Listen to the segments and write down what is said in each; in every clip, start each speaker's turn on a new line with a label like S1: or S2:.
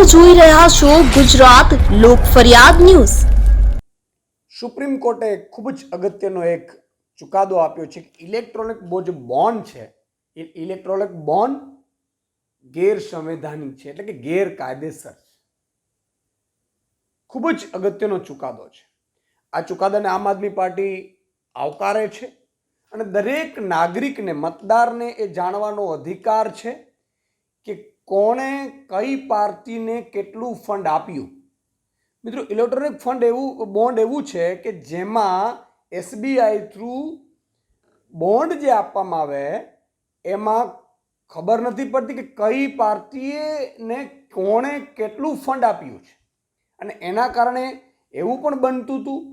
S1: જોઈ રહ્યા છો ગુજરાત લોક ફરિયાદ ન્યૂઝ।
S2: સુપ્રીમ કોર્ટે ખૂબ જ અગત્યનો એક ચુકાદો આપ્યો છે કે ઇલેક્ટ્રોનિક જે બોન્ડ છે એ ઇલેક્ટ્રોનિક બોન્ડ ગેરસંવૈધાનિક છે, એટલે કે ગેરકાયદેસર છે। ખૂબ જ અગત્યનો ચુકાદો છે। આ ચુકાદાને આમ આદમી પાર્ટી આવકારે છે અને દરેક નાગરિકને, મતદારને એ જાણવાનો અધિકાર છે કે કોણે કઈ પાર્ટીને કેટલું ફંડ આપ્યું। મિત્રો, ઇલેક્ટ્રોનિક ફંડ બોન્ડ એવું છે કે જેમાં એસબીઆઈ થ્રુ બોન્ડ જે આપવામાં આવે એમાં ખબર નથી પડતી કે કઈ પાર્ટીએ ને કોણે કેટલું ફંડ આપ્યું છે, અને એના કારણે એવું પણ બનતું હતું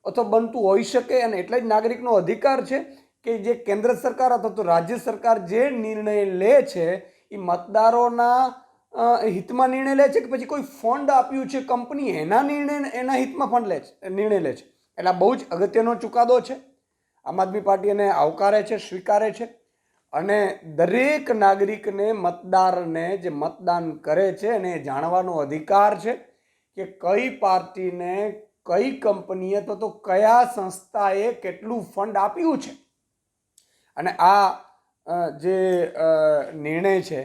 S2: અથવા બનતું હોઈ શકે। અને એટલે જ નાગરિકનો અધિકાર છે કે જે કેન્દ્ર સરકાર અથવા તો રાજ્ય સરકાર જે નિર્ણય લે છે એ મતદારોના હિતમાં નિર્ણય લે છે કે પછી કોઈ ફંડ આપ્યું છે કંપની એના હિતમાં નિર્ણય લે છે। એટલે આ બહુ જ અગત્યનો ચુકાદો છે। આમ આદમી પાર્ટી એને આવકારે છે, સ્વીકારે છે અને દરેક નાગરિકને, મતદારને જે મતદાન કરે છે એને જાણવાનો અધિકાર છે કે કઈ પાર્ટીને, કઈ કંપનીએ તો કયા સંસ્થાએ કેટલું ફંડ આપ્યું છે। અને આ જે નિર્ણય છે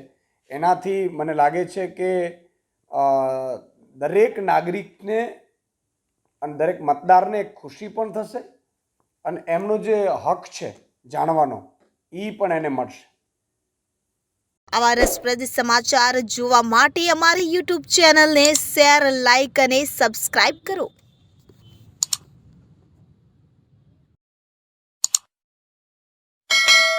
S2: એનાથી મને લાગે છે કે દરેક નાગરિકને અને દરેક મતદારને ખુશી પણ થશે અને એમનો જે હક છે જાણવાનો એ પણ એને મળશે।
S1: આવા રસપ્રદ સમાચાર જોવા માટે અમારી YouTube ચેનલને શેર, લાઇક અને સબસ્ક્રાઇબ કરો।